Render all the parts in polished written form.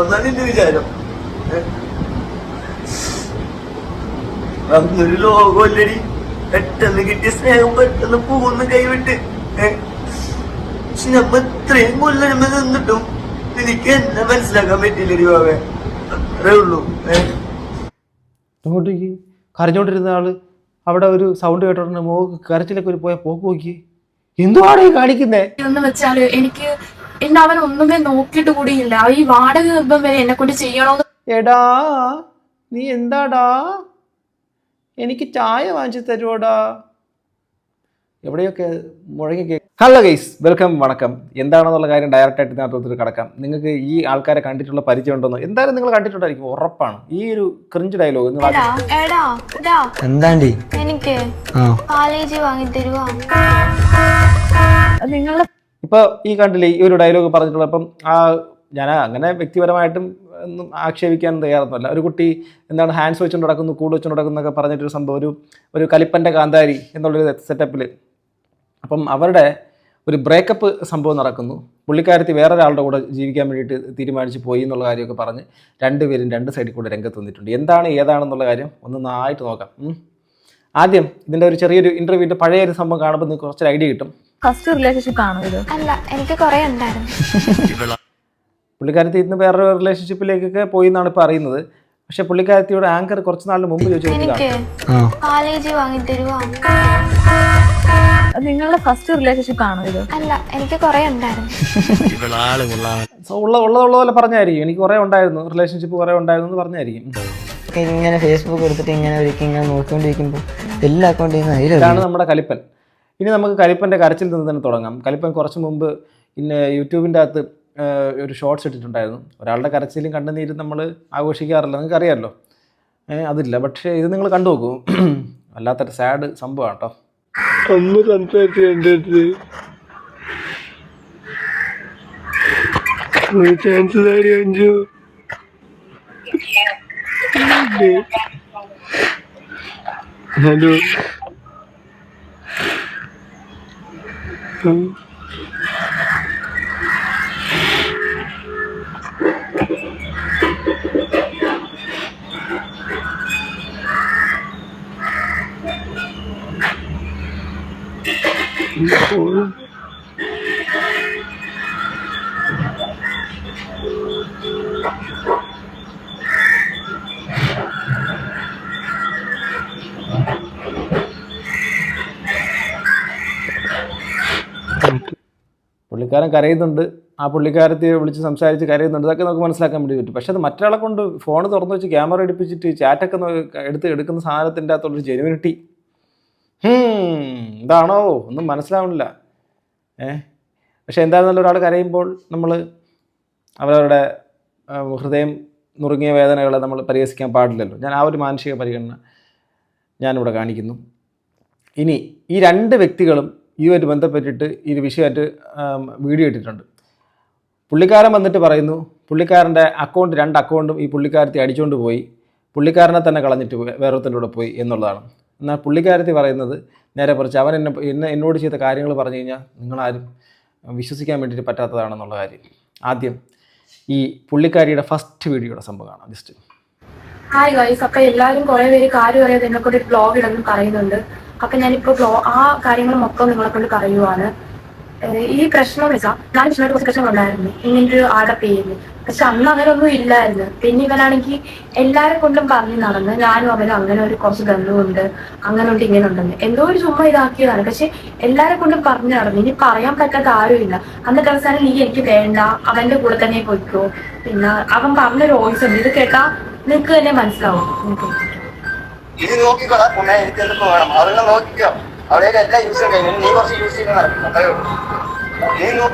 ഒന്നാണ് എന്റെ വിചാരം. അന്നൊരു ലോകമല്ലടി, പെട്ടെന്ന് കിട്ടിയ സ്നേഹം പെട്ടെന്ന് പോകുന്ന കൈവിട്ട്. പക്ഷെ നമ്മ ഇത്രയും കൊല്ലം നിന്നിട്ടും എനിക്ക് എന്നെ മനസ്സിലാക്കാൻ പറ്റില്ലടി ബാബേ. അത്രേ ഉള്ളൂ. അങ്ങോട്ടേക്ക് കരഞ്ഞോണ്ടിരുന്ന ആള് അവിടെ ഒരു സൗണ്ട് കേട്ടോണ്ട് മോക്ക് കരച്ചിലൊക്കെ ഒരു പോയ പോക്ക് നോക്കി. എന്തുവാണ് ഈ കാണിക്കുന്നേ എന്ന് വെച്ചാല് എനിക്ക് എന്നെ അവൻ ഒന്നുമേ നോക്കിയിട്ട് കൂടിയില്ല. ഈ വാടക ഗർഭം വരെ എന്നെ കൊണ്ട് ചെയ്യണോന്ന്. എടാ നീ എന്താടാ, എനിക്ക് ചായ വാങ്ങിച്ചു തരുവോടാ, എവിടെയൊക്കെ മുഴങ്ങി. ഹലോ ഗൈസ്, വെൽക്കം, വണക്കം. എന്താണെന്നുള്ള കാര്യം ഡയറക്റ്റായിട്ട് ഇതിനകത്തോട്ട് കിടക്കാം. നിങ്ങൾക്ക് ഈ ആൾക്കാരെ കണ്ടിട്ടുള്ള പരിചയം ഉണ്ടോന്നോ? എന്തായാലും നിങ്ങൾ കണ്ടിട്ടുണ്ടായിരിക്കും, ഉറപ്പാണ്. ഈ ഒരു ക്രിഞ്ച് ഡയലോഗ് എന്താണ്ടി എനിക്ക് പാലേജ് വാങ്ങി തരുവാ. നിങ്ങളുടെ ഇപ്പൊ ഈ കണ്ടില്ലേ ഈ ഒരു ഡയലോഗ് പറഞ്ഞിട്ടുള്ള. അപ്പം ഞാൻ അങ്ങനെ വ്യക്തിപരമായിട്ടും ഒന്നും ആക്ഷേപിക്കാൻ തയ്യാറൊന്നുമല്ല. ഒരു കുട്ടി എന്താണ് ഹാൻഡ്സ് വെച്ചുകൊണ്ട് നടക്കുന്നു, കൂട് വെച്ചുകൊണ്ട് നടക്കുന്നു എന്നൊക്കെ പറഞ്ഞിട്ടൊരു സംഭവം, ഒരു കലിപ്പൻ്റെ കാന്താരി എന്നുള്ളൊരു സെറ്റപ്പിൽ. അപ്പം അവരുടെ ഒരു ബ്രേക്കപ്പ് സംഭവം നടക്കുന്നു. പുള്ളിക്കാരത്തി വേറൊരാളുടെ കൂടെ ജീവിക്കാൻ വേണ്ടിയിട്ട് തീരുമാനിച്ച് പോയി എന്നുള്ള കാര്യമൊക്കെ പറഞ്ഞ് രണ്ടുപേരും രണ്ട് സൈഡിൽ കൂടെ രംഗത്ത് വന്നിട്ടുണ്ട്. എന്താണ് ഏതാണെന്നുള്ള കാര്യം ഒന്നൊന്നായിട്ട് നോക്കാം. ആദ്യം ഇതിൻ്റെ ഒരു ചെറിയൊരു ഇൻ്റർവ്യൂവിൻ്റെ പഴയൊരു സംഭവം കാണുമ്പോൾ നിങ്ങൾക്ക് കുറച്ചൊരു ഐഡിയ കിട്ടും. ഫസ്റ്റ് റിലേഷൻഷിപ്പ് ആണോ ഇത്? അല്ല, എനിക്ക് കുറെ ഉണ്ടായിരുന്നു. പുള്ളിക്കാരത്തി ഇന്ന് വേറൊരു റിലേഷൻഷിപ്പിലേക്കൊക്കെ പോയി എന്നാണ് ഇപ്പോൾ അറിയുന്നത്. പക്ഷെ പുള്ളിക്കാരത്തിയോട് ആങ്കർ കുറച്ച് നാളിന് മുമ്പ് ചോദിച്ചു, എനിക്ക് പാലേജ് വാങ്ങി തരുവാ. നിങ്ങളുടെ ഫസ്റ്റ് റിലേഷൻഷിപ്പ് ആണോ ഇത്? അല്ല, എനിക്ക് കുറെ ഉണ്ടായിരുന്നു. ഉള്ള പോലെ പറഞ്ഞായിരിക്കും. എനിക്ക് കുറേ ഉണ്ടായിരുന്നു, റിലേഷൻഷിപ്പ് കുറേ ഉണ്ടായിരുന്നു എന്ന് പറഞ്ഞായിരിക്കും. ഇങ്ങനെ ഫേസ്ബുക്ക് എടുത്തിട്ട് ഇങ്ങനെ ഒരിക്കൽ ഇങ്ങനെ നോക്കിക്കൊണ്ടിരിക്കുമ്പോൾ എല്ലാ അക്കൗണ്ടിൽ ഇതാണ് നമ്മുടെ കലിപ്പൻ. ഇനി നമുക്ക് കലിപ്പൻ്റെ കരച്ചിൽ നിന്ന് തന്നെ തുടങ്ങാം. കലിപ്പൻ കുറച്ച് മുമ്പ് പിന്നെ യൂട്യൂബിൻ്റെ അകത്ത് ഒരു ഷോർട്സ് ഇട്ടിട്ടുണ്ടായിരുന്നു. ഒരാളുടെ കരച്ചിലും കണ്ണുനീരും നമ്മൾ ആഘോഷിക്കാറില്ല, നിങ്ങൾക്ക് അറിയാമല്ലോ. അതില്ല, പക്ഷേ ഇത് നിങ്ങൾ കണ്ടു നോക്കൂ. വല്ലാത്തൊരു സാഡ് സംഭവമാണ് കേട്ടോ. അന്ന് സംസാരിച്ച് എൻ്റെ അടുത്ത് ഒരു ചാൻസ് തരി അഞ്ചു. ഹലോ, പുള്ളിക്കാരൻ കരയുന്നുണ്ട്, ആ പുള്ളിക്കാരത്തെ വിളിച്ച് സംസാരിച്ച് കരയുന്നുണ്ട്, ഇതൊക്കെ നമുക്ക് മനസ്സിലാക്കാൻ വേണ്ടി പറ്റും. പക്ഷെ അത് മറ്റൊരാളെ കൊണ്ട് ഫോൺ തുറന്നു വെച്ച് ക്യാമറ എടുപ്പിച്ചിട്ട് ചാറ്റൊക്കെ എടുക്കുന്ന സാധനത്തിൻ്റെ അകത്തുള്ളൊരു ജെനുവിനിറ്റി ഇതാണോ ഒന്നും മനസ്സിലാവണില്ല. പക്ഷെ എന്തായിരുന്നാലും ഒരാൾ കരയുമ്പോൾ നമ്മൾ അവരവരുടെ ഹൃദയം നുറുങ്ങിയ വേദനകളെ നമ്മൾ പരിഹസിക്കാൻ പാടില്ലല്ലോ. ഞാൻ ആ ഒരു മാനസിക പരിഗണന ഞാനിവിടെ കാണിക്കുന്നു. ഇനി ഈ രണ്ട് വ്യക്തികളും ഇതുമായിട്ട് ബന്ധപ്പെട്ടിട്ട് ഈ ഒരു വിഷയമായിട്ട് വീഡിയോ ഇട്ടിട്ടുണ്ട്. പുള്ളിക്കാരൻ വന്നിട്ട് പറയുന്നു പുള്ളിക്കാരൻ്റെ രണ്ട് അക്കൗണ്ടും ഈ പുള്ളിക്കാരത്തി അടിച്ചുകൊണ്ട് പോയി, പുള്ളിക്കാരനെ തന്നെ കളഞ്ഞിട്ട് വേറൊരുത്തൻ്റെ കൂടെ പോയി എന്നുള്ളതാണ്. എന്നാൽ പുള്ളിക്കാരത്തി പറയുന്നത് നേരെ കുറിച്ച് അവൻ എന്നോട് ചെയ്ത കാര്യങ്ങൾ പറഞ്ഞു കഴിഞ്ഞാൽ നിങ്ങളാരും വിശ്വസിക്കാൻ വേണ്ടിയിട്ട് പറ്റാത്തതാണെന്നുള്ള കാര്യം. ആദ്യം ഈ പുള്ളിക്കാരിയുടെ ഫസ്റ്റ് വീഡിയോയുടെ സംഭവം കാണാം. ജസ്റ്റ് ഹായ് ഗൈസ്, അപ്പൊ എല്ലാവരും കുറെ പേര് കാര്യം അറിയാതെ എന്നെ കൊണ്ട് ബ്ലോഗ് ഇടുന്നു പറയുന്നുണ്ട്. അപ്പൊ ഞാനിപ്പോ ആ കാര്യങ്ങൾ മൊത്തം നിങ്ങളെ കൊണ്ട് പറയുവാണ്. ഈ പ്രശ്നം വെച്ചാൽ ഞാൻ വിഷ്ണുമായിട്ട് കുറച്ച് പ്രശ്നങ്ങളുണ്ടായിരുന്നു ഇങ്ങനൊരു ആളുടെ പേരിൽ. പക്ഷെ അന്ന് അങ്ങനെ ഒന്നും ഇല്ലായിരുന്നു. പിന്നെ ഇവനാണെങ്കിൽ എല്ലാരെ കൊണ്ടും പറഞ്ഞു നടന്ന് ഞാനും അവനും അങ്ങനെ ഒരു കുറച്ച് ബന്ധമുണ്ട്, അങ്ങനെ ഉണ്ട്, ഇങ്ങനെ ഉണ്ടെന്ന് എന്തോ ഒരു ചുമ്മാ ഇതാക്കിയതാണ്. പക്ഷെ എല്ലാരെ കൊണ്ടും പറഞ്ഞു നടന്നു. ഇനി പറയാൻ പറ്റാത്ത ആരുമില്ല. എന്നിട്ട് അവസാനം നീ എനിക്ക് വേണ്ട, അവന്റെ കൂടെ തന്നെ പോയിക്കോ. പിന്നെ അവൻ പറഞ്ഞൊരു വോയിസ് ഉണ്ട്, ഇത് കേട്ടാ നിനക്ക് തന്നെ മനസ്സിലാവും. ഇത് നോക്കിക്കോളാം. എനിക്ക് എന്തൊക്കെ വേണം അതെല്ലാം നോക്കിക്കോ. അവിടെയൊക്കെ എല്ലാം യൂസ് കഴിഞ്ഞു, നീ കുറച്ച് യൂസ് ചെയ്ത് നടക്കും. അത്രേ ഉള്ളൂ.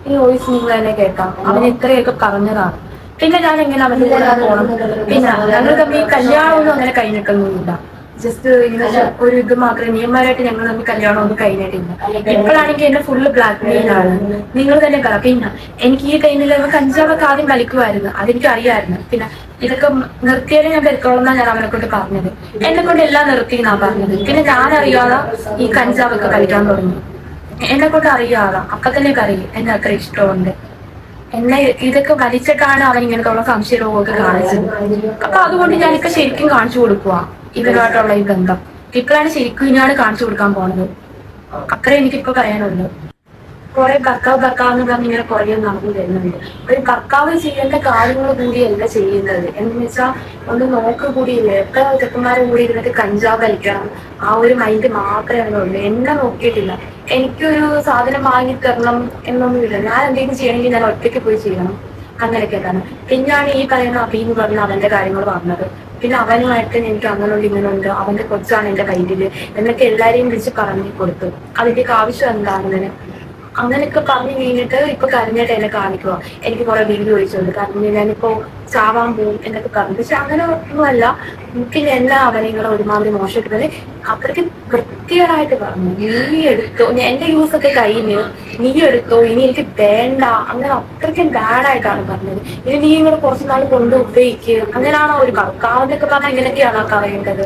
ഈ വോയിസ് നിങ്ങൾ തന്നെ കേൾക്കാം. അവൻ ഇത്രയൊക്കെ പറഞ്ഞതാണ്. പിന്നെ ഞാൻ എങ്ങനെ അവന്റെ കൂടെ പോകണം? പിന്നെ ഞങ്ങൾ തമ്മിൽ കല്യാണമൊന്നും അങ്ങനെ കഴിഞ്ഞിട്ടൊന്നുമില്ല. ജസ്റ്റ് ഇങ്ങനെ ഒരു ഇത് മാത്രമേ നിയമപരമായിട്ട് ഞങ്ങൾ തമ്മിൽ കല്യാണമൊന്നും കഴിഞ്ഞിട്ടില്ല. ഇപ്പോഴാണെങ്കിൽ എന്നെ ഫുള്ള് ബ്ലാക്ക് മെയിലാണ്. നിങ്ങൾ തന്നെ പറയാം. പിന്നെ എനിക്ക് ഈ ടൈമിൽ കഞ്ചാവൊക്കെ ആദ്യം കളിക്കുമായിരുന്നു, അതെനിക്ക് അറിയാമായിരുന്നു. പിന്നെ ഇതൊക്കെ നിർത്തിയാലേ ഞാൻ പെരുത്തോളന്നാ ഞാൻ അവനെ കൊണ്ട് പറഞ്ഞത്. എന്നെ കൊണ്ട് എല്ലാം നിർത്തി എന്നാ പറഞ്ഞത്. പിന്നെ ഞാൻ അറിയാതെ ഈ കഞ്ചാവൊക്കെ കളിക്കാൻ തുടങ്ങി. എന്നെ കൊണ്ട് അറിയാതെ അപ്പൊ തന്നെ കറിയും എന്നെ അത്ര ഇഷ്ടമുണ്ട്. എന്നെ ഇതൊക്കെ വലിച്ചിട്ടാണ് അവൻ ഇങ്ങനത്തെ സംശയരോഗമൊക്കെ കാണിച്ചത്. അപ്പൊ അതുകൊണ്ട് ഞാനിപ്പോ ശരിക്കും കാണിച്ചു കൊടുക്കുക ഇവരുമായിട്ടുള്ള ഈ ബന്ധം. ഇപ്പോഴാണ് ശരിക്കും ഇനിയാണ് കാണിച്ചു കൊടുക്കാൻ പോണത്. അത്രേ എനിക്കിപ്പോ പറയാനുള്ളൂ. കുറെ ഭർത്താവ് പറഞ്ഞ് ഇങ്ങനെ കുറെ നടന്നു വരുന്നുണ്ട്. ഒരു ഭർത്താവ് ചെയ്യേണ്ട കാര്യങ്ങൾ കൂടിയല്ല ചെയ്യുന്നത്. എന്ന് വെച്ചാൽ ഒന്ന് നോക്ക് കൂടിയില്ല. എത്ര ചെക്കന്മാരെ കൂടി ഇരുന്നിട്ട് കഞ്ചാവ് വലിക്കണം, ആ ഒരു മൈൻഡ് മാത്രമേ ഉള്ളൂ. എന്നെ നോക്കിയിട്ടില്ല. എനിക്കൊരു സാധനം വാങ്ങി തരണം എന്നൊന്നുമില്ല. ഞാൻ എന്തെങ്കിലും ചെയ്യണമെങ്കിൽ ഞാൻ ഒറ്റയ്ക്ക് പോയി ചെയ്യണം, അങ്ങനെയൊക്കെ തന്നെ. പിന്നെയാണ് ഈ പറയുന്ന അബീന്ന് പറഞ്ഞ അവന്റെ കാര്യങ്ങൾ പറഞ്ഞത്. പിന്നെ അവനുമായിട്ട് എനിക്ക് അങ്ങനെയുണ്ട് ഇങ്ങനെയുണ്ട്, അവന്റെ കൊച്ചാണ് എന്റെ കയ്യില് എന്നൊക്കെ എല്ലാരെയും വിളിച്ച് പറഞ്ഞു കൊടുത്തു. അതിന്റെയൊക്കെ ആവശ്യം എന്താണെന്ന് അങ്ങനെയൊക്കെ പറഞ്ഞു കഴിഞ്ഞിട്ട് ഇപ്പൊ കരഞ്ഞിട്ട് എന്നെ കാണിക്കുക. എനിക്ക് കുറെ വീഡിയോ ചോദിച്ചുണ്ട് കരഞ്ഞ് ഞാനിപ്പോ ചാവാൻ പോവും എന്നൊക്കെ പറഞ്ഞു. പക്ഷെ അങ്ങനെ ഒന്നുമല്ല. പിന്നെ എല്ലാ അവനെയും ഒരുമാതിരി മോശമായിട്ട് അത്രയ്ക്ക് വൃത്തികേടായിട്ട് പറഞ്ഞു, നീ എടുത്തോ, എന്റെ യൂസ് ഒക്കെ കഴിഞ്ഞ് നീ എടുത്തോ, ഇനി എനിക്ക് വേണ്ട, അങ്ങനെ അത്രയ്ക്കും ബാഡായിട്ടാണ് പറഞ്ഞത്. ഇനി നീ ഇങ്ങനെ കുറച്ച് നാൾ കൊണ്ട് ഉപയോഗിക്കുക, അങ്ങനെയാണോ ഒരു ഭർത്താവിനൊക്കെ പറഞ്ഞാൽ ഇങ്ങനെയൊക്കെയാണോ പറയേണ്ടത്?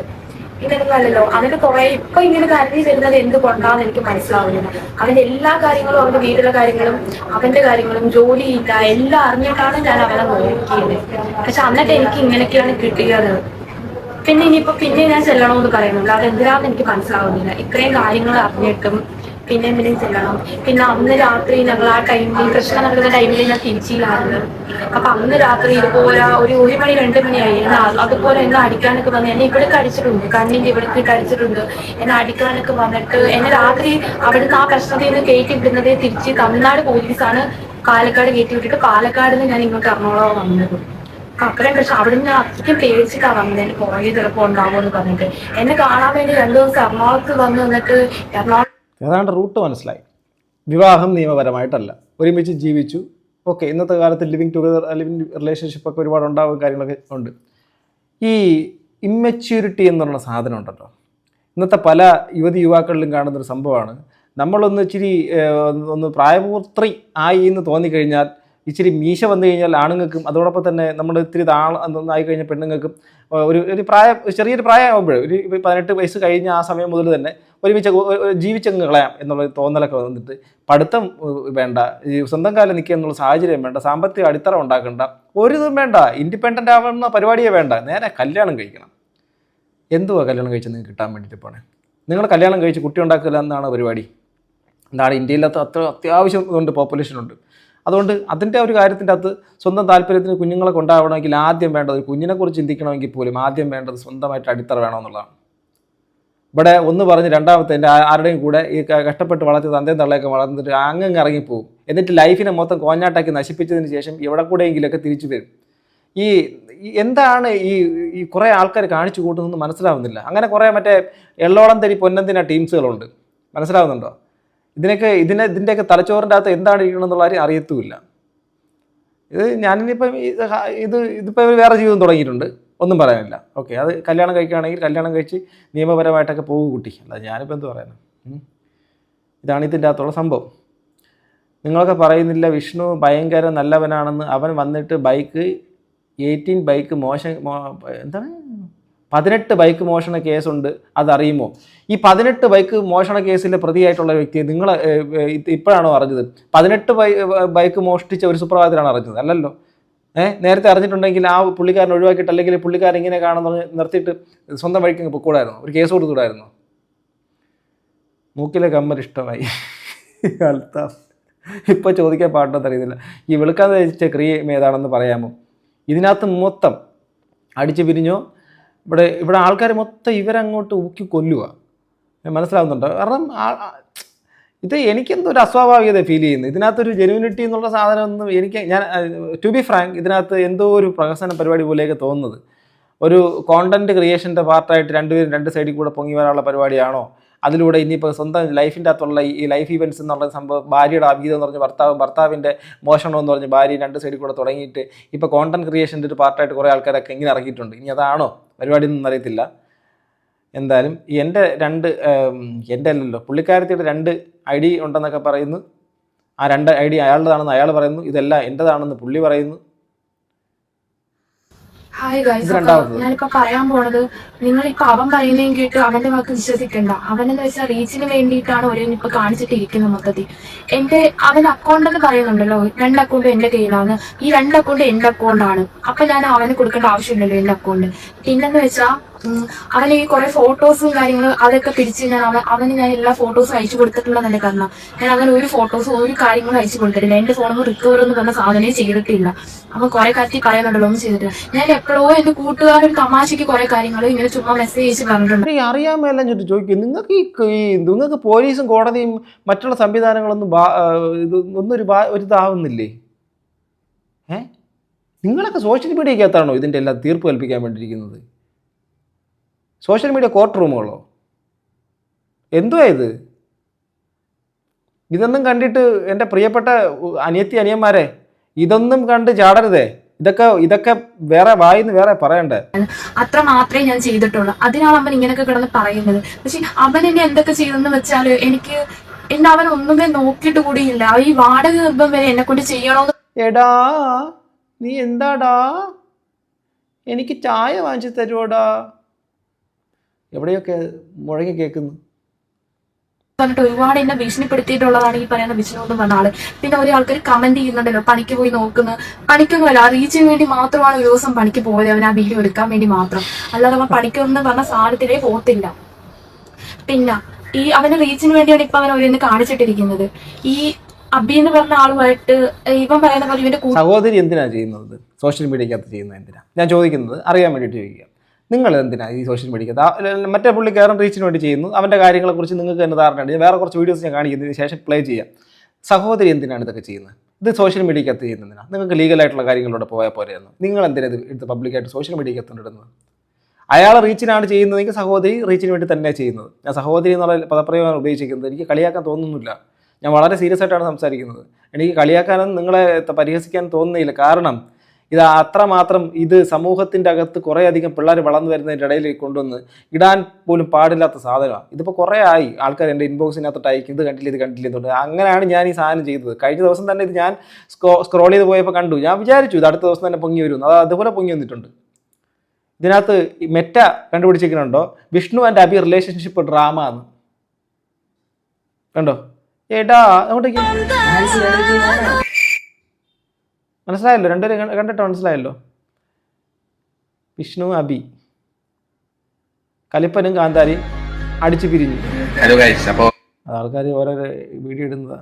ഇങ്ങനെയൊന്നുമല്ലല്ലോ. അവന് കുറെ ഇപ്പൊ ഇങ്ങനെ കരഞ്ഞു വരുന്നത് എന്തുകൊണ്ടാന്ന് എനിക്ക് മനസ്സിലാവുന്നില്ല. അവന്റെ എല്ലാ കാര്യങ്ങളും, അവന്റെ വീട്ടിലെ കാര്യങ്ങളും അവന്റെ കാര്യങ്ങളും ജോലിയില്ല എല്ലാം അറിഞ്ഞിട്ടാണ് ഞാൻ അവനെ നോക്കിയത്. പക്ഷെ എന്നിട്ട് എനിക്ക് ഇങ്ങനെയൊക്കെയാണ് കിട്ടിയത്. പിന്നെ ഇനിയിപ്പോ ഞാൻ ചെല്ലണമെന്ന് പറയുന്നുണ്ട്. അതെന്തിനാന്ന് എനിക്ക് മനസ്സിലാവുന്നില്ല. ഇത്രയും കാര്യങ്ങൾ അറിഞ്ഞിട്ടും പിന്നെയും ചെല്ലണം. പിന്നെ അന്ന് രാത്രി ഞങ്ങൾ ആ ടൈമിൽ പ്രശ്നം നടക്കുന്ന ടൈമിൽ ഞാൻ തിരിച്ചില്ലായിരുന്നു. അപ്പൊ അന്ന് രാത്രി ഇതുപോലെ ഒരു 1 മണി 2 മണിയായി. അതുപോലെ എന്നെ അടിക്കാനൊക്കെ വന്ന് എന്നെ ഇവിടേക്ക് അടിച്ചിട്ടുണ്ട്, കണ്ണിന്റെ ഇവിടേക്ക് അടിച്ചിട്ടുണ്ട്. എന്നെ അടിക്കാനൊക്കെ വന്നിട്ട് എന്നെ രാത്രി അവിടുന്ന് ആ പ്രശ്നത്തിൽ നിന്ന് കയറ്റി വിടുന്നത് തിരിച്ച് തമിഴ്നാട് പോലീസാണ് പാലക്കാട് കയറ്റി വിട്ടിട്ട് പാലക്കാട് നിന്ന് ഞാൻ ഇങ്ങോട്ട് എറണാകുളം വന്നത്. അത്രയും പക്ഷെ അവിടെ നിന്ന് അത്രയ്ക്കും പേടിച്ചിട്ടാണ് വന്നത്. എനിക്ക് പുറകെ ചിലപ്പോൾ ഉണ്ടാവുമെന്ന് പറഞ്ഞിട്ട് എന്നെ കാണാൻ വേണ്ടി 2 ദിവസം എറണാകുളത്ത് വന്ന് നിന്നിട്ട് ഏതാണ്ട് റൂട്ട് മനസ്സിലായി. വിവാഹം നിയമപരമായിട്ടല്ല, ഒരുമിച്ച് ജീവിച്ചു. ഓക്കെ, ഇന്നത്തെ കാലത്ത് ലിവിങ് റിലേഷൻഷിപ്പൊക്കെ ഒരുപാട് ഉണ്ടാകുന്ന കാര്യങ്ങളൊക്കെ ഉണ്ട്. ഈ ഇമ്മച്യൂരിറ്റി എന്ന് പറഞ്ഞ സാധനം ഉണ്ടല്ലോ, ഇന്നത്തെ പല യുവാക്കളിലും കാണുന്നൊരു സംഭവമാണ്. നമ്മളൊന്ന് ഇച്ചിരി ഒന്ന് പ്രായപൂർത്തി ആയി എന്ന് തോന്നിക്കഴിഞ്ഞാൽ, ഇച്ചിരി മീശ വന്നു കഴിഞ്ഞാൽ ആണുങ്ങൾക്കും, അതോടൊപ്പം തന്നെ നമ്മൾ ഇത്തിരി ആയിക്കഴിഞ്ഞാൽ പെണ്ണുങ്ങൾക്കും ഒരു ചെറിയൊരു പ്രായമാകുമ്പോൾ ഒരു 18 വയസ്സ് കഴിഞ്ഞ ആ സമയം മുതൽ തന്നെ ഒരുമിച്ച് ജീവിച്ചങ്ങ് കളയാം എന്നുള്ള തോന്നലൊക്കെ വന്നിട്ട് പഠിത്തം വേണ്ട, ഈ സ്വന്തം കാലം നിൽക്കുക എന്നുള്ള സാഹചര്യം വേണ്ട, സാമ്പത്തിക അടിത്തറ ഉണ്ടാക്കണ്ട, ഒരു ഇതും വേണ്ട, ഇൻഡിപെൻഡൻ്റ് ആവുന്ന പരിപാടിയേ വേണ്ട, നേരെ കല്യാണം കഴിക്കണം. എന്തുവാ കല്യാണം കഴിച്ച് നിങ്ങൾക്ക് കിട്ടാൻ വേണ്ടിയിട്ട് പോണേ? നിങ്ങൾ കല്യാണം കഴിച്ച് കുട്ടി ഉണ്ടാക്കില്ല എന്നാണ് പരിപാടി. എന്താണ് ഇന്ത്യയിലത്തെ അത്യാവശ്യം ഉണ്ട്, പോപ്പുലേഷനുണ്ട്. അതുകൊണ്ട് അതിൻ്റെ ഒരു കാര്യത്തിൻ്റെ അകത്ത് സ്വന്തം താല്പര്യത്തിന് കുഞ്ഞുങ്ങളെ കൊണ്ടാവണമെങ്കിൽ ആദ്യം വേണ്ടത്, ഒരു കുഞ്ഞിനെക്കുറിച്ച് ചിന്തിക്കണമെങ്കിൽ പോലും ആദ്യം വേണ്ടത് സ്വന്തമായിട്ട് അടിത്തറ വേണമെന്നുള്ളതാണ്. ഇവിടെ ഒന്ന് പറഞ്ഞ് രണ്ടാമത്തെ എൻ്റെ ആരുടെയും കൂടെ ഈ കഷ്ടപ്പെട്ട് വളർത്തി തന്തയും തള്ളയൊക്കെ വളർന്നിട്ട് അങ്ങ് ഇറങ്ങിപ്പോവും. എന്നിട്ട് ലൈഫിനെ മൊത്തം കോഞ്ഞാട്ടാക്കി നശിപ്പിച്ചതിന് ശേഷം ഇവിടെ കൂടെയെങ്കിലൊക്കെ തിരിച്ചു വരും. ഈ എന്താണ് ഈ കുറേ ആൾക്കാർ കാണിച്ചു കൂട്ടുന്നതെന്ന് മനസ്സിലാവുന്നില്ല. അങ്ങനെ കുറേ മറ്റേ എള്ളോളം തരി പൊന്നന്തിന ടീംസുകളുണ്ട്, മനസ്സിലാവുന്നുണ്ടോ? ഇതിൻ്റെയൊക്കെ തലച്ചോറിൻ്റെ അകത്ത് എന്താണ് ഇരിക്കണമെന്നുള്ള കാര്യം അറിയത്തുമില്ല. ഞാനിനിപ്പം ഇതിപ്പോൾ വേറെ ജീവിതം തുടങ്ങിയിട്ടുണ്ട്, ഒന്നും പറയാനില്ല. ഓക്കെ, അത് കല്യാണം കഴിക്കുകയാണെങ്കിൽ കല്യാണം കഴിച്ച് നിയമപരമായിട്ടൊക്കെ പോകും കുട്ടി. അല്ല ഞാനിപ്പോൾ എന്ത് പറയാനാണ്? ഇതാണ് ഇതിൻ്റെ അകത്തുള്ള സംഭവം. നിങ്ങളൊക്കെ പറയുന്നില്ല വിഷ്ണു ഭയങ്കര നല്ലവനാണെന്ന്. അവൻ വന്നിട്ട് 18 ബൈക്ക് എന്താണ് 18 ബൈക്ക് മോഷണ കേസുണ്ട്, അതറിയുമോ? ഈ 18 ബൈക്ക് മോഷണ കേസിലെ പ്രതിയായിട്ടുള്ള വ്യക്തിയെ നിങ്ങൾ ഇപ്പോഴാണോ അറിഞ്ഞത്? 18 ബൈക്ക് മോഷ്ടിച്ച ഒരു സുപ്രഭാതത്തിലാണ് അറിഞ്ഞത്, അല്ലല്ലോ. നേരത്തെ അറിഞ്ഞിട്ടുണ്ടെങ്കിൽ ആ പുള്ളിക്കാരൻ ഒഴിവാക്കിയിട്ട്, അല്ലെങ്കിൽ പുള്ളിക്കാരൻ ഇങ്ങനെ കാണുന്ന നിർത്തിയിട്ട് സ്വന്തം വഴിക്ക് പൊക്കൂടായിരുന്നു, ഒരു കേസ് കൊടുത്തുകൂടായിരുന്നു. മൂക്കിലെ കമ്മൽ ഇഷ്ടമായി അൽത്താഫ്. ഇപ്പോൾ ചോദിക്കാൻ പാടില്ലെന്ന് അറിയുന്നില്ല. ഈ വെളുക്കാതെ വെച്ച ക്രിയം ഏതാണെന്ന് പറയാമോ? ഇതിനകത്ത് മൊത്തം അടിച്ചു പിരിഞ്ഞോ, ഇവിടെ ആൾക്കാർ മൊത്തം ഇവരങ്ങോട്ട് ഊക്കി കൊല്ലുക, മനസ്സിലാവുന്നുണ്ടോ? കാരണം ഇത് എനിക്കെന്തോ ഒരു അസ്വാഭാവികത ഫീൽ ചെയ്യുന്നു. ഇതിനകത്തൊരു ജെനുവിനിറ്റി എന്നുള്ള സാധനമൊന്നും ഞാൻ ടു ബി ഫ്രാങ്ക് ഇതിനകത്ത് എന്തോ ഒരു പ്രഹസന പരിപാടി പോലെയൊക്കെ തോന്നുന്നത്. ഒരു കോണ്ടന്റ് ക്രിയേഷൻ്റെ പാർട്ടായിട്ട് രണ്ടുപേരും രണ്ട് സൈഡിൽ കൂടെ പൊങ്ങി വരാനുള്ള പരിപാടിയാണോ? അതിലൂടെ ഇനിയിപ്പോൾ സ്വന്തം ലൈഫിൻ്റെ അകത്തുള്ള ഈ ലൈഫ് ഇവൻറ്റ്സ് എന്നുള്ള സംഭവം, ഭാര്യയുടെ അഭീതം എന്ന് പറഞ്ഞ് ഭർത്താവിൻ്റെ മോഷണം എന്ന് പറഞ്ഞ് ഭാര്യ രണ്ട് സൈഡിൽ കൂടെ തുടങ്ങിയിട്ട് ഇപ്പോൾ കോണ്ടന്റ് ക്രിയേഷൻ്റെ ഒരു പാർട്ടായിട്ട് കുറേ ആൾക്കാരൊക്കെ ഇങ്ങനെ ഇറങ്ങിയിട്ടുണ്ട്. ഇനി അതാണോ പരിപാടി എന്നൊന്നും അറിയത്തില്ല. എന്തായാലും എൻ്റെ അല്ലല്ലോ, പുള്ളിക്കാരത്തിയുടെ 2 ID ഉണ്ടെന്നൊക്കെ പറയുന്നു. ആ 2 ID അയാളുടേതാണെന്ന് അയാൾ പറയുന്നു, ഇതെല്ലാം എൻ്റെതാണെന്ന് പുള്ളി പറയുന്നു. ഹായ് ഗൈസ്, ഇത് രണ്ടാമത്തത്. ഞാനിപ്പോ പറയാൻ പോണത്, നിങ്ങളിപ്പോ അവൻ പറയുന്നതും കേട്ട് അവന്റെ വാക്ക് വിശ്വസിക്കണ്ട. അവനെന്ന് വെച്ചാൽ റീച്ചിന് വേണ്ടിയിട്ടാണ് ഓരോന്നിപ്പോ കാണിച്ചിട്ടിരിക്കുന്നത് മൊത്തത്തിൽ. അവൻ അക്കൗണ്ട് എന്ന് പറയുന്നുണ്ടല്ലോ, 2 അക്കൗണ്ട് എന്റെ കയ്യിലാണ്, ഈ 2 അക്കൗണ്ട് എന്റെ അക്കൗണ്ടാണ്. അപ്പൊ ഞാൻ അവന് കൊടുക്കേണ്ട ആവശ്യമില്ലല്ലോ എന്റെ അക്കൗണ്ട്. പിന്നെന്ന് വെച്ചാൽ അവന് ഈ കുറെ ഫോട്ടോസും കാര്യങ്ങളും അതൊക്കെ തിരിച്ച് അവന് ഞാൻ എല്ലാ ഫോട്ടോസും അയച്ചു കൊടുത്തിട്ടുണ്ടെന്ന് എന്റെ കാരണം. ഞാൻ അങ്ങനെ ഒരു ഫോട്ടോസും ഒരു കാര്യങ്ങളും അയച്ചു കൊടുത്തിട്ടില്ല. എന്റെ ഫോണിൽ റിക്കവർ എന്ന് പറഞ്ഞ സാധനമേ ചെയ്തിട്ടില്ല. അവൻ കുറെ കാര്യത്തിൽ പറയുന്നുണ്ടല്ലോ ഒന്നും ചെയ്തിട്ടില്ല. ഞാൻ എപ്പോഴോ എന്റെ കൂട്ടുകാരൻ തമാശയ്ക്ക് കുറെ കാര്യങ്ങൾ ഇങ്ങനെ ചുമ്മാ മെസ്സേജ് അയച്ച് പറഞ്ഞിട്ടുണ്ട്. അറിയാൻ മേലെല്ലാം ചോദിച്ചു ചോദിക്കും, നിങ്ങൾക്ക് പോലീസും കോടതിയും മറ്റുള്ള സംവിധാനങ്ങളൊന്നും ഒരു ഇതാവുന്നില്ലേ? നിങ്ങളൊക്കെ സോഷ്യൽ മീഡിയക്കകത്താണോ ഇതിൻ്റെ എല്ലാം തീർപ്പ് കൽപ്പിക്കാൻ വേണ്ടിയിരിക്കുന്നത്? സോഷ്യൽ മീഡിയ കോർട്ട് റൂമുകളോ? എന്തുവാ ഇത്? ഇതൊന്നും കണ്ടിട്ട് എൻ്റെ പ്രിയപ്പെട്ട അനിയന്മാരെ, ഇതൊന്നും കണ്ട് ചാടരുതേ. ഇതൊക്കെ വേറെ വായിന്ന് വേറെ പറയണ്ടേ. അത്ര മാത്രമേ ഞാൻ ചെയ്തിട്ടുള്ളൂ. അതിനാണ് അവൻ ഇങ്ങനെയൊക്കെ കിടന്ന് പറയുന്നത്. പക്ഷെ അവൻ എന്നെ എന്തൊക്കെ ചെയ്തെന്ന് വെച്ചാൽ എന്നെ അവൻ ഒന്നുമേ നോക്കിയിട്ട് കൂടിയില്ല. ഈ വാടക ഗർഭം വരെ എന്നെ കൊണ്ട് ചെയ്യണോന്ന്. എടാ നീ എന്താടാ, എനിക്ക് ചായ വാങ്ങിച്ചു തരുവോടാ? എവിടെയൊക്കെ മുഴങ്ങി കേൾക്കുന്നു പറഞ്ഞിട്ട് ഒരുപാട് എന്നെ ഭീഷണിപ്പെടുത്തിയിട്ടുള്ളതാണ് ഈ പറയുന്ന വിഷ്ണു എന്ന് പറഞ്ഞ ആള്. പിന്നെ ഒരു ആൾക്കാർ കമന്റ് ചെയ്യുന്നുണ്ടല്ലോ, പണിക്ക് പോയി നോക്കുന്നു. പണിക്കൊന്നുമല്ല, റീച്ചിന് വേണ്ടി മാത്രമാണ് ഒരു ദിവസം പണിക്ക് പോയത്, അവൻ ആ വീഡിയോ എടുക്കാൻ വേണ്ടി മാത്രം. അല്ലാതെ അവൻ പണിക്കൊന്നും പറഞ്ഞ സാധനത്തിലേ പോത്തില്ല. പിന്നെ അവന് റീച്ചിന് വേണ്ടിയാണ് ഇപ്പൊ അവൻ അവരെന്ന് കാണിച്ചിട്ടിരിക്കുന്നത്. ഈ അബി എന്ന് പറഞ്ഞ ആളുമായിട്ട് ഇവൻ പറയുന്ന പോലെ ഇവന്റെ സഹോദരി എന്തിനാ ചെയ്യുന്നത്? സോഷ്യൽ മീഡിയക്കകത്ത് ചെയ്യുന്നത് എന്തിനാ? ഞാൻ ചോദിക്കുന്നത് അറിയാൻ വേണ്ടിയിട്ട് ചോദിക്കുക. നിങ്ങൾ എന്തിനാ ഈ സോഷ്യൽ മീഡിയക്കകത്ത്? മറ്റേ പുള്ളിക്കാരൻ റീച്ചിന് വേണ്ടി ചെയ്യുന്നു, അവൻ്റെ കാര്യങ്ങളെക്കുറിച്ച് നിങ്ങൾക്ക് തന്നെ ധാരണയുണ്ട്. ഞാൻ വേറെ കുറച്ച് വീഡിയോസ് ഞാൻ കാണിക്കുന്നതിന് ശേഷം പ്ലേ ചെയ്യാം. സഹോദരി എന്തിനാണ് ഇതൊക്കെ ചെയ്യുന്നത്? ഇത് സോഷ്യൽ മീഡിയക്കകത്ത് ചെയ്യുന്നതിനാണ്. നിങ്ങൾക്ക് ലീഗലായിട്ടുള്ള കാര്യങ്ങളിലൂടെ പോയാൽ പോരെയെന്ന്. നിങ്ങൾ എന്തിനാ ഇത് എടുത്ത് പബ്ലിക്കായിട്ട് സോഷ്യൽ മീഡിയക്കകത്ത് ഇടുന്നത്? അയാൾ റീച്ചിനാണ് ചെയ്യുന്നതെങ്കിൽ സഹോദരി റീച്ചിന് വേണ്ടി തന്നെയാണ് ചെയ്യുന്നത്. ഞാൻ സഹോദരി എന്നുള്ള പദപ്രയോഗമാണ് ഉപയോഗിച്ചിരിക്കുന്നത്. എനിക്ക് കളിയാക്കാൻ തോന്നുന്നില്ല. ഞാൻ വളരെ സീരിയസ് ആയിട്ടാണ് സംസാരിക്കുന്നത്. എനിക്ക് കളിയാക്കാനൊന്നും നിങ്ങളെ പരിഹസിക്കാൻ തോന്നുന്നില്ല. കാരണം ഇത് അത്രമാത്രം ഇത് സമൂഹത്തിൻ്റെ അകത്ത് കുറേയധികം പിള്ളേർ വളർന്നു വരുന്നതിൻ്റെ ഇടയിൽ കൊണ്ടുവന്ന് ഇടാൻ പോലും പാടില്ലാത്ത സാധനമാണ്. ഇതിപ്പോൾ കുറേ ആയി ആൾക്കാർ എൻ്റെ ഇൻബോക്സിനകത്തോട്ട് അയക്കും, ഇത് കണ്ടില്ല എന്നുണ്ട്. അങ്ങനെയാണ് ഞാൻ ഈ സാധനം ചെയ്തത്. കഴിഞ്ഞ ദിവസം തന്നെ ഇത് ഞാൻ സ്ക്രോൾ ചെയ്ത് പോയപ്പോൾ കണ്ടു. ഞാൻ വിചാരിച്ചു ഇത് അടുത്ത ദിവസം തന്നെ പൊങ്ങി വരും. അത് അതുപോലെ പൊങ്ങി വന്നിട്ടുണ്ട്. ഇതിനകത്ത് മെറ്റ കണ്ടുപിടിച്ചിരിക്കുന്നുണ്ടോ, Vishnu and Abhi relationship drama എന്ന് കണ്ടോ? ഏടാ അങ്ങോട്ടേക്ക് മനസ്സിലായല്ലോ? രണ്ടുപേരും കണ്ടിട്ട് മനസ്സിലായല്ലോ. വിഷ്ണു അബി, കലിപ്പനും കാന്താരി അടിച്ചു പിരിഞ്ഞു. ആൾക്കാർ ഓരോരോ വീഡിയോ ഇടുന്നതാ.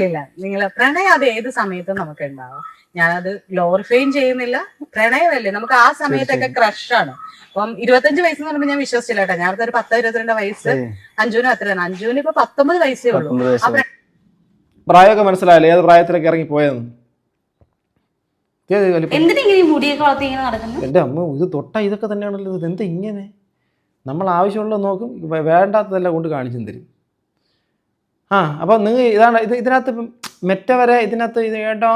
ഇല്ല നിങ്ങൾ പ്രണയം അത് ഏത് സമയത്തും നമുക്ക് ഉണ്ടാവും. ഞാനത് ഗ്ലോറിഫൈയും ചെയ്യുന്നില്ല. പ്രണയമല്ലേ, നമുക്ക് ആ സമയത്തൊക്കെ ക്രഷാണ്. അപ്പം 25 വയസ്സെന്ന് പറയുമ്പോൾ ഞാൻ വിശ്വസിച്ചില്ല കേട്ടോ. ഞാനത് ഒരു 10-22 വയസ്സ്. അഞ്ജുവിന് അത്രയാണ്. അഞ്ജുവിന് ഇപ്പൊ 19 വയസ്സേ ഉള്ളൂ. പ്രായമൊക്കെ മനസ്സിലായല്ലോ ഏത് പ്രായത്തിലൊക്കെ ഇറങ്ങി പോയെന്ന്. എന്റെ അമ്മ, ഇത് തൊട്ട ഇതൊക്കെ തന്നെയാണല്ലോ. ഇത് എന്താ ഇങ്ങനെ? നമ്മൾ ആവശ്യമുള്ളത് നോക്കും, വേണ്ടാത്തതെല്ലാം കൊണ്ട് കാണിച്ചും തരും. അപ്പോൾ നിങ്ങൾ ഇതാണ് ഇതിനകത്ത് മെറ്റ വരെ ഇതിനകത്ത് ഇത് ഏട്ടാ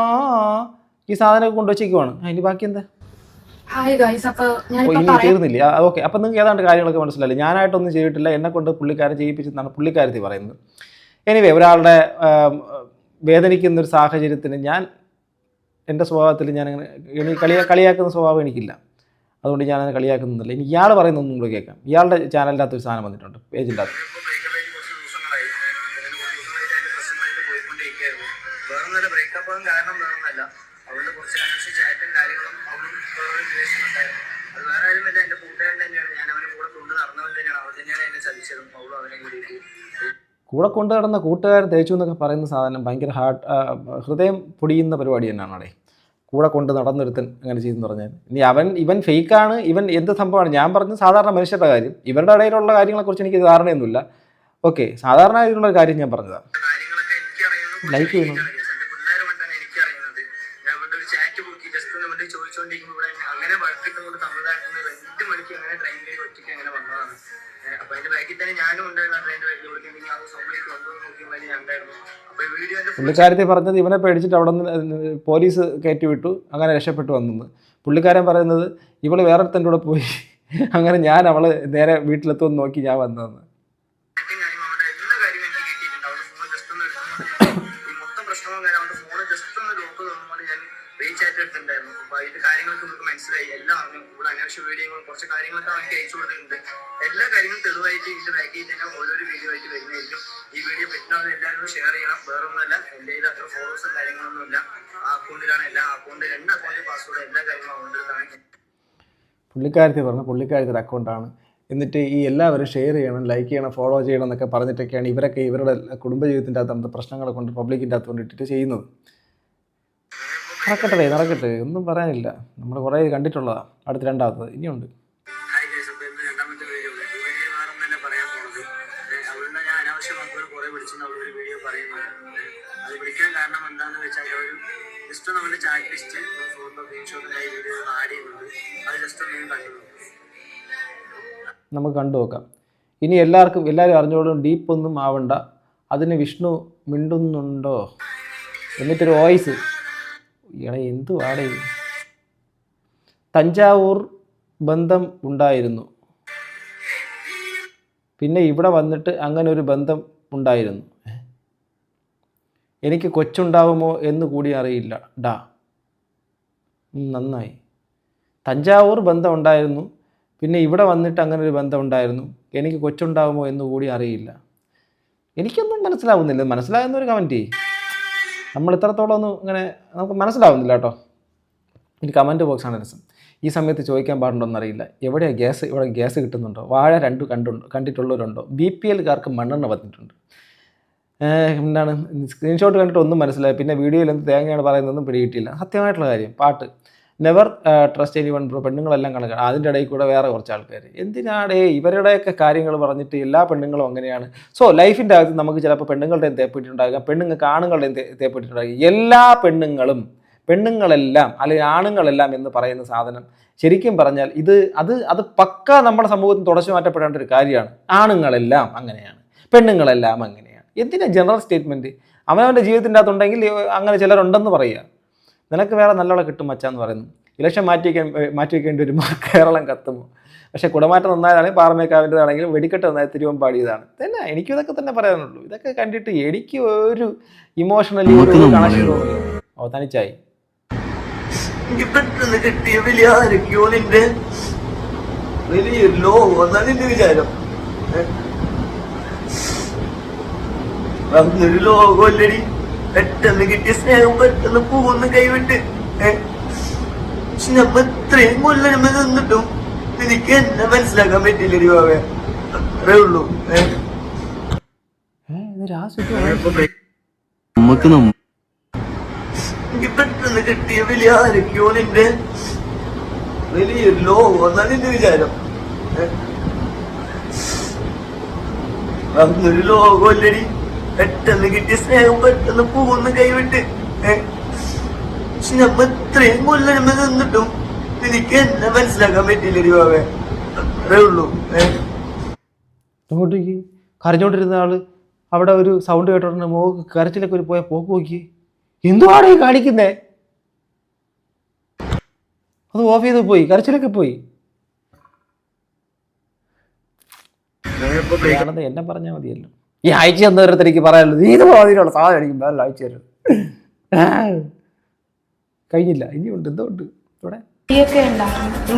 ഈ സാധനമൊക്കെ കൊണ്ടുവച്ചേക്കുവാണ്. ഇനി ബാക്കി എന്താ? ഇനി തീർന്നില്ല. ഓക്കെ, അപ്പം നിങ്ങൾക്ക് ഏതാണ്ട് കാര്യങ്ങളൊക്കെ മനസ്സിലായില്ലേ? ഞാനായിട്ടൊന്നും ചെയ്തിട്ടില്ല, എന്നെ കൊണ്ട് പുള്ളിക്കാരൻ ചെയ്യിപ്പിച്ചെന്നാണ് പുള്ളിക്കാരത്തി പറയുന്നത്. എനിവേ, ഒരാളുടെ വേദനിക്കുന്നൊരു സാഹചര്യത്തിന് ഞാൻ എൻ്റെ സ്വഭാവത്തിൽ ഞാനങ്ങനെ കളിയാക്കുന്ന സ്വഭാവം എനിക്കില്ല. അതുകൊണ്ട് ഞാനങ്ങനെ കളിയാക്കുന്നില്ല. ഇനി ഇയാൾ പറയുന്നൊന്നും കൂടെ കേൾക്കാം. ഇയാളുടെ ചാനലിൻ്റെ അകത്ത് ഒരു സാധനം വന്നിട്ടുണ്ട്, പേജിൻ്റെ അകത്ത്. കൂടെ കൊണ്ടു നടന്ന കൂട്ടുകാരൻ തേച്ചു എന്നൊക്കെ പറയുന്ന സാധനം ഭയങ്കര ഹൃദയം പൊടിയുന്ന പരിപാടി തന്നെയാണ് അവിടെ. കൂടെ കൊണ്ട് നടന്നൊരുത്തൻ അങ്ങനെ ചെയ്തെന്ന് പറഞ്ഞാൽ ഇനി ഇവൻ ഫേക്കാണ്, ഇവൻ എന്ത് സംഭവമാണ്. ഞാൻ പറഞ്ഞ സാധാരണ മനുഷ്യരുടെ കാര്യം, ഇവരുടെ ഇടയിലുള്ള കാര്യങ്ങളെക്കുറിച്ച് എനിക്ക് ധാരണയൊന്നുമില്ല. ഓക്കെ, സാധാരണ ആയിട്ടുള്ള ഒരു കാര്യം ഞാൻ പറഞ്ഞതാണ്. ലൈക്ക് ചെയ്യണം. പുള്ളിക്കാരത്തി പറഞ്ഞത് ഇവനെ പേടിച്ചിട്ട് അവിടെ നിന്ന് പോലീസ് കയറ്റി വിട്ടു, അങ്ങനെ രക്ഷപ്പെട്ടു വന്നെന്ന്. പുള്ളിക്കാരൻ പറയുന്നത് ഇവള് വേറൊരുത്തൻ്റെ കൂടെ പോയി, അങ്ങനെ ഞാൻ അവള് നേരെ വീട്ടിലെത്തുമെന്ന് നോക്കി ഞാൻ വന്നതെന്ന്. ഉണ്ടായിരുന്നു. അപ്പൊ അതിന്റെ കാര്യങ്ങളൊക്കെ നമുക്ക് മനസ്സിലായി, എല്ലാം അറിഞ്ഞു. ഇവിടെ അനാവശ്യ വീഡിയോകളും കുറച്ച് കാര്യങ്ങളൊക്കെ അവർക്ക് അയച്ചു കൊടുത്തിട്ടുണ്ട്. എല്ലാ കാര്യങ്ങളും തെളിവായിട്ട് ഇതിന്റെ ബാക്കിൽ തന്നെ ഓരോരോ വീഡിയോ ആയിട്ട് വരുന്നതായിരിക്കും. ഈ വീഡിയോ പറ്റുന്നവരെ എല്ലാവരും ഷെയർ ചെയ്യണം. വേറൊന്നുമല്ല, എൻ്റെ കയ്യിൽ അത്ര ഫോളോവേഴ്സും കാര്യങ്ങളൊന്നുമില്ല. ആ അക്കൗണ്ടിലാണ് എല്ലാ അക്കൗണ്ട് 2 അക്കൗണ്ട് പാസ്വേഡ് എല്ലാ കാര്യങ്ങളും അവരുടേതാണ്. പുള്ളിക്കാരത്തി പറഞ്ഞ പുള്ളിക്കാരത്തിയുടെ അക്കൗണ്ടാണ്. എന്നിട്ട് ഈ എല്ലാവരും ഷെയർ ചെയ്യണം, ലൈക്ക് ചെയ്യണം, ഫോളോ ചെയ്യണം എന്നൊക്കെ പറഞ്ഞിട്ടൊക്കെയാണ് ഇവരൊക്കെ ഇവരുടെ കുടുംബജീവിതത്തിൻ്റെ അകത്ത് പ്രശ്നങ്ങളെ കൊണ്ട് പബ്ലിക്കിൻ്റെ അകത്ത് കൊണ്ടിട്ടിട്ട് ചെയ്യുന്നത്. നടക്കട്ടെ, ഒന്നും പറയാനില്ല. നമ്മൾ കുറേ കണ്ടിട്ടുള്ളതാണ്. അടുത്ത രണ്ടാമത്തത് ഇനിയുണ്ട്. ഹായ് ഗൈസ്, അപ്പോൾ ഇന്ന് രണ്ടാമത്തെ വീഡിയോ വേറെ ഒന്നല്ല പറയാൻ പോകുന്നത്. അവളുടെ ഞാൻ അനാവശ്യ വാക്കുകൾ കുറേ വിളിച്ചെന്ന് അവളൊരു വീഡിയോ പറയുന്നത്. അത് വിളിക്കാൻ കാരണം എന്താണെന്ന് വെച്ചാൽ അവർ ജസ്റ്റ് നമ്മുടെ ചാറ്റ് ലിസ്റ്റ് ഫോട്ടോ സ്ക്രീൻഷോട്ടിനായി വീഡിയോ ആഡ് ചെയ്യുന്നുണ്ട്. അത് ജസ്റ്റ് ഒന്ന് കണ്ടു നമുക്ക് കണ്ടു നോക്കാം. ഇനി എല്ലാവരും അറിഞ്ഞോളും, ഡീപ്പൊന്നും ആവണ്ട. അതിന് വിഷ്ണു മിണ്ടുന്നുണ്ടോ എന്നിട്ടൊരു വോയിസ്. എന്തുവാടേ? തഞ്ചാവൂർ ബന്ധം ഉണ്ടായിരുന്നു, പിന്നെ ഇവിടെ വന്നിട്ട് അങ്ങനെ ഒരു ബന്ധം ഉണ്ടായിരുന്നു. എനിക്ക് കൊച്ചുണ്ടാവുമോ എന്ന് കൂടി അറിയില്ല ഡാ. നന്നായി. തഞ്ചാവൂർ ബന്ധം ഉണ്ടായിരുന്നു, പിന്നെ ഇവിടെ വന്നിട്ട് അങ്ങനെ ഒരു ബന്ധം ഉണ്ടായിരുന്നു. എനിക്ക് കൊച്ചുണ്ടാവുമോ എന്ന് കൂടി അറിയില്ല. എനിക്കൊന്നും മനസ്സിലാവുന്നില്ല. മനസ്സിലാകുന്നൊരു കമൻറ്റ് ചെയ്യും. നമ്മൾ ഇത്രത്തോളം ഒന്നും ഇങ്ങനെ നമുക്ക് മനസ്സിലാവുന്നില്ല കേട്ടോ. ഇനി കമൻറ്റ് ബോക്സാണ് രസം. ഈ സമയത്ത് ചോദിക്കാൻ പാടുണ്ടോയെന്നറിയില്ല. ഇവിടെ ഗ്യാസ് കിട്ടുന്നുണ്ടോ? വാഴ 2 കണ്ടിട്ടുള്ളവരുണ്ടോ? BPLക്കാർക്ക് മണ്ണെണ്ണ വന്നിട്ടുണ്ട്. എന്താണ് സ്ക്രീൻഷോട്ട് കണ്ടിട്ട് ഒന്നും മനസ്സിലായി. പിന്നെ വീഡിയോയിൽ എന്ത് തേങ്ങയാണ് പറയുന്നതെന്നും പിടികിട്ടില്ല. സത്യമായിട്ടുള്ള കാര്യം. പാട്ട് നെവർ ട്രസ്റ്റ് എനിവൺ ബ്രോ. പെണ്ണുങ്ങളെല്ലാം കണക്കാണ്. അതിൻ്റെ ഇടയിൽ കൂടെ വേറെ കുറച്ച് ആൾക്കാർ എന്തിനാടേ ഇവരുടെയൊക്കെ കാര്യങ്ങൾ പറഞ്ഞിട്ട് എല്ലാ പെണ്ണുങ്ങളും അങ്ങനെയാണ്. സോ ലൈഫിൻ്റെ അകത്ത് നമുക്ക് ചിലപ്പോൾ പെണ്ണുങ്ങളുടെയും തേപ്പിട്ടുണ്ടാകുക, പെണ്ണുങ്ങൾക്ക് ആണുങ്ങളുടെയും തേപ്പിട്ടുണ്ടാകുക. എല്ലാ പെണ്ണുങ്ങളെല്ലാം അല്ലെങ്കിൽ ആണുങ്ങളെല്ലാം എന്ന് പറയുന്ന സാധനം ശരിക്കും പറഞ്ഞാൽ അത് പക്ക നമ്മുടെ സമൂഹത്തിൽ തുടച്ചു മാറ്റപ്പെടേണ്ട ഒരു കാര്യമാണ്. ആണുങ്ങളെല്ലാം അങ്ങനെയാണ്, പെണ്ണുങ്ങളെല്ലാം അങ്ങനെയാണ്. എന്തിനാ ജനറൽ സ്റ്റേറ്റ്മെൻറ്റ്? അവനവൻ്റെ ജീവിതത്തിൻ്റെ അകത്തുണ്ടെങ്കിൽ അങ്ങനെ ചിലരുണ്ടെന്ന് പറയുക. നിനക്ക് വേറെ നല്ലോണം കിട്ടും മച്ചാന്ന് പറയുന്നു. ഇലക്ഷൻ മാറ്റി വയ്ക്കേണ്ടി വരുമോ? കേരളം കത്തുമോ? പക്ഷേ കുടമാറ്റം നന്നായതാണെങ്കിൽ പാറമേക്കാവിൻ്റെതാണെങ്കിലും വെടിക്കെട്ട് നന്നായി തിരുവമ്പാടിയതാണ് തന്നെ. എനിക്കും ഇതൊക്കെ തന്നെ പറയാനുള്ളൂ. ഇതൊക്കെ കണ്ടിട്ട് എനിക്ക് ഒരു ഇമോഷണലി ഒരു കണക്ഷൻ തോന്നി. തനിച്ചായി. പെട്ടെന്ന് കിട്ടിയ വലിയ ആരൊക്കെയോ നിന്റെ വലിയൊരു ലോകം എന്നാണ് നിന്റെ വിചാരം. അന്നൊരു ലോകമല്ലടി. പെട്ടെന്ന് കിട്ടിയ സ്നേഹം പെട്ടെന്ന് പോകുന്ന കൈവിട്ട്. പക്ഷെ നമ്മ ഇത്രയും കൊല്ലം നിന്നിട്ടും എനിക്ക് എന്നെ മനസ്സിലാക്കാൻ പറ്റില്ലടി ബാവേ. അത്രേ ഉള്ളൂ. എനിക്ക് പെട്ടെന്ന് കിട്ടിയ വലിയ ആരൊക്കെയോ നിന്റെ വലിയൊരു ലോകം എന്നാണ് നിന്റെ വിചാരം. അന്നൊരു ലോകമല്ലടി. പെട്ടെന്ന് കിട്ടിയ സ്നേഹം പെട്ടെന്ന് പോകുന്ന കൈവിട്ട്. പക്ഷെ നമ്മ ഇത്രയും കൊല്ലം നിന്നിട്ടും എനിക്ക് എന്നെ മനസ്സിലാക്കാൻ പറ്റില്ലടി ബാവേ. അത്രേ ഉള്ളൂ. അങ്ങോട്ടേക്ക് കരഞ്ഞോണ്ടിരുന്ന ആള് അവിടെ ഒരു സൗണ്ട് കേട്ടോണ്ട് കരച്ചിലൊക്കെ ഒരു പോയ പോക്ക് നോക്കി. എന്തുവാണ് ഈ കാണിക്കുന്നേ? അത് ഓഫ് ചെയ്ത് പോയി, കരച്ചിലൊക്കെ പോയി. എന്നെ പറഞ്ഞാൽ മതിയല്ലോ. ഈ അയച്ചു തന്നവരത്തേക്ക് പറയാനുള്ളത് നീ ഇത് മാതിരിയുള്ള സാധനം അടിക്കും വേറെ അയച്ചു തരും. കഴിഞ്ഞില്ല, ഇനിയുണ്ട്. എന്തുകൊണ്ട് ഇവിടെ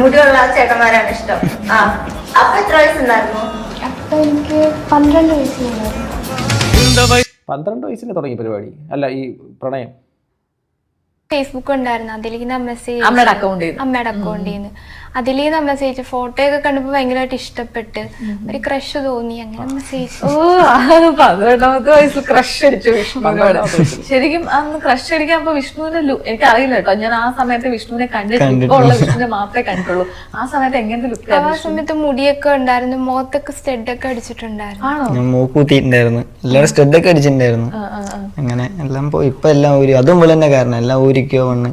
മുടിയുള്ള ചേട്ടന്മാരാണ് ഇഷ്ടം. അപ്പൊ എത്ര വയസ്സുണ്ടായിരുന്നു? അപ്പൊ എനിക്ക് 12 വയസ്സുണ്ടായിരുന്നു. 12 വയസ്സിൽ തുടങ്ങിയ പരിപാടി അല്ല ഈ പ്രണയം. ഫേസ്ബുക്ക് ഉണ്ടായിരുന്നു, അതിലേക്ക് മെസ്സേജ് അമ്മയുടെ അക്കൗണ്ടിൽ നിന്ന് അതിലേക്ക് മെസ്സേജ് ഫോട്ടോയൊക്കെ കണ്ടപ്പോ ഭയങ്കരമായിട്ട് ഇഷ്ടപ്പെട്ട് ഒരു ക്രഷ് തോന്നി. അങ്ങനെ മെസ്സേജ്. 12ാമത്തെ വയസ്സിൽ ക്രഷ് അടിച്ചു വിഷ്ണുവിനോട്. ശരിക്കും അന്ന് ക്രഷ് അടിക്കാൻ അപ്പൊ വിഷ്ണുവിന്റെ എനിക്ക് അറിയില്ല കേട്ടോ. ഞാൻ ആ സമയത്ത് വിഷ്ണുവിനെ കണ്ടിട്ടുള്ള വിഷ്ണുവിനെ മാത്രമേ കണ്ടിട്ടുള്ളൂ. ആ സമയത്ത് എങ്ങനത്തെ ലുക്ക്? ആ സമയത്ത് മുടിയൊക്കെ ഉണ്ടായിരുന്നു, മുഖത്തൊക്കെ സ്റ്റെഡൊക്കെ അടിച്ചിട്ടുണ്ടായിരുന്നു. മൂക്കൂത്തിയിട്ടുണ്ടായിരുന്നു, എല്ലാവരും സ്റ്റെഡൊക്കെ അടിച്ചിട്ടുണ്ടായിരുന്നു. അങ്ങനെ എല്ലാം പോയി. ഇപ്പൊ എല്ലാം ഊരി. അതും പോലെ തന്നെ കാരണം എല്ലാം ഊരിക്കോ വന്ന്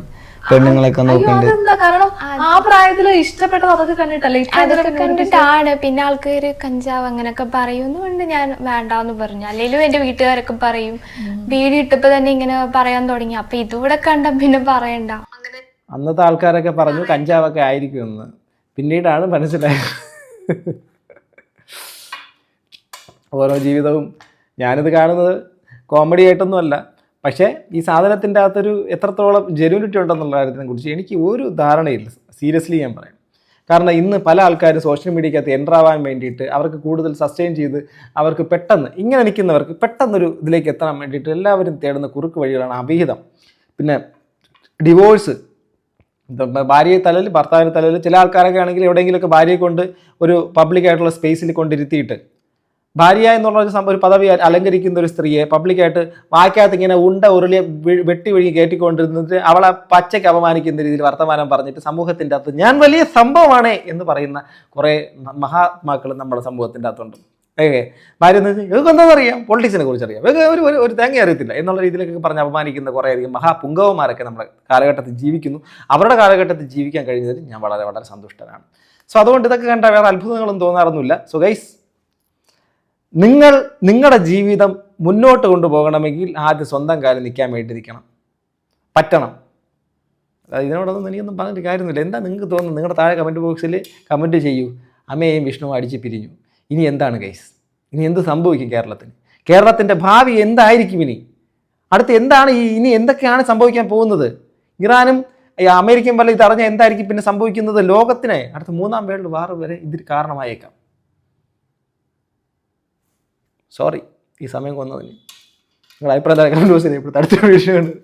പെണ്ണുങ്ങളൊക്കെ നോക്കുന്നുണ്ട്. അതെന്താ കാരണം? ആ പ്രായത്തില് ഇഷ്ടപ്പെട്ടത് അതൊക്കെ കണ്ടിട്ടല്ലേ? അതൊക്കെ കണ്ടിട്ടാണ്. പിന്നെ ആൾക്കാര് കഞ്ചാവ് അങ്ങനെയൊക്കെ പറയുന്നതുകൊണ്ട് ഞാൻ വേണ്ടാന്ന് പറഞ്ഞു. അല്ലെങ്കിലും എന്റെ വീട്ടുകാരൊക്കെ പറയും. വീഡിയോ ഇട്ടപ്പോ തന്നെ ഇങ്ങനെ പറയാൻ തുടങ്ങി. അപ്പൊ ഇതുകൂടെ കണ്ട പിന്നെ പറയണ്ട. അന്നത്തെ ആൾക്കാരൊക്കെ പറഞ്ഞു കഞ്ചാവൊക്കെ ആയിരിക്കുമെന്ന്. പിന്നീടാണ് മനസ്സിലായത്. ഓരോ ജീവിതവും ഞാനിത് കാണുന്നത് കോമഡി ആയിട്ടൊന്നുമല്ല, പക്ഷേ ഈ സാധനത്തിൻ്റെ അകത്തൊരു എത്രത്തോളം ജെന്യൂനിറ്റി ഉണ്ടെന്നുള്ള കാര്യത്തിനെ കുറിച്ച് എനിക്ക് ഒരു ധാരണയില്ല. സീരിയസ്ലി ഞാൻ പറയാം. കാരണം ഇന്ന് പല ആൾക്കാരും സോഷ്യൽ മീഡിയക്കകത്ത് എൻ്റർ ആവാൻ വേണ്ടിയിട്ട് അവർക്ക് കൂടുതൽ സസ്റ്റെയിൻ ചെയ്ത് അവർക്ക് പെട്ടെന്ന് ഇങ്ങനെ നിൽക്കുന്നവർക്ക് പെട്ടെന്നൊരു ഇതിലേക്ക് എത്താൻ വേണ്ടിയിട്ട് എല്ലാവരും തേടുന്ന കുറുക്ക് വഴികളാണ് അവിഹിതം, പിന്നെ ഡിവോഴ്സ്, ഭാര്യയെ തലയിൽ ഭർത്താവിന് തലയിൽ. ചില ആൾക്കാരൊക്കെ ആണെങ്കിൽ എവിടെയെങ്കിലുമൊക്കെ ഭാര്യയെ കൊണ്ട് ഒരു പബ്ലിക്കായിട്ടുള്ള സ്പേസിൽ കൊണ്ടിരുത്തിയിട്ട് ഭാര്യ എന്നുള്ള ഒരു പദവി അലങ്കരിക്കുന്ന ഒരു സ്ത്രീയെ പബ്ലിക്കായിട്ട് വാക്കകത്ത് ഇങ്ങനെ ഉരുളി വെട്ടി വിഴുങ്ങി കയറ്റിക്കൊണ്ടിരുന്നിട്ട് അവളെ പച്ചയ്ക്ക് അപമാനിക്കുന്ന രീതിയിൽ വർത്തമാനം പറഞ്ഞിട്ട് സമൂഹത്തിൻ്റെ അകത്ത് ഞാൻ വലിയ സംഭവമാണ് എന്ന് പറയുന്ന കുറേ മഹാത്മാക്കൾ നമ്മുടെ സമൂഹത്തിൻ്റെ അകത്തുണ്ട്. ഭാര്യ എന്ന് വെച്ചാൽ ഇവർക്ക് എന്താണെന്നറിയാം, പൊളിറ്റിക്സിനെ കുറിച്ച് അറിയാം, ഇവർക്ക് ഒരു തേങ്ങ അറിയത്തില്ല എന്നുള്ള രീതിയിലൊക്കെ പറഞ്ഞ് അപമാനിക്കുന്ന കുറേയധികം മഹാപുങ്കവന്മാരൊക്കെ നമ്മുടെ കാലഘട്ടത്തിൽ ജീവിക്കുന്നു. അവരുടെ കാലഘട്ടത്തിൽ ജീവിക്കാൻ കഴിഞ്ഞതിൽ ഞാൻ വളരെ വളരെ സന്തുഷ്ടനാണ്. സോ അതുകൊണ്ട് ഇതൊക്കെ കണ്ട വേറെ അത്ഭുതങ്ങളൊന്നും തോന്നാറൊന്നുമില്ല. സോ ഗൈസ്, നിങ്ങളുടെ ജീവിതം മുന്നോട്ട് കൊണ്ടുപോകണമെങ്കിൽ ആദ്യം സ്വന്തം കാര്യം നിൽക്കാൻ വേണ്ടിയിരിക്കണം, പറ്റണം. ഇതിനോടൊന്നും എനിക്കൊന്നും പറഞ്ഞിട്ട് കാര്യമൊന്നുമില്ല. എന്താ നിങ്ങൾക്ക് തോന്നുന്നത്? നിങ്ങളുടെ താഴെ കമൻറ്റ് ബോക്സിൽ കമൻറ്റ് ചെയ്യൂ. അമ്മയെയും വിഷ്ണുവും അടിച്ച് പിരിഞ്ഞു. ഇനി എന്താണ് ഗൈസ്? ഇനി എന്ത് സംഭവിക്കും കേരളത്തിന്? കേരളത്തിൻ്റെ ഭാവി എന്തായിരിക്കും ഇനി? അടുത്ത് എന്താണ് ഇനി എന്തൊക്കെയാണ് സംഭവിക്കാൻ പോകുന്നത്? ഇറാനും അമേരിക്കയും വല്ല ഇതറിഞ്ഞാൽ എന്തായിരിക്കും പിന്നെ സംഭവിക്കുന്നത്? ലോകത്തിനെ അടുത്ത 3ാം വേൾഡ് വാർ വരെ ഇതിന് കാരണമായേക്കാം. സോറി ഈ സമയം കൊന്നതിന്. നിങ്ങളുടെ അഭിപ്രായം കമൻറ്റ് ബോക്സിൽ ഇപ്പോൾ അടുത്ത വീഡിയോ ഉണ്ട്.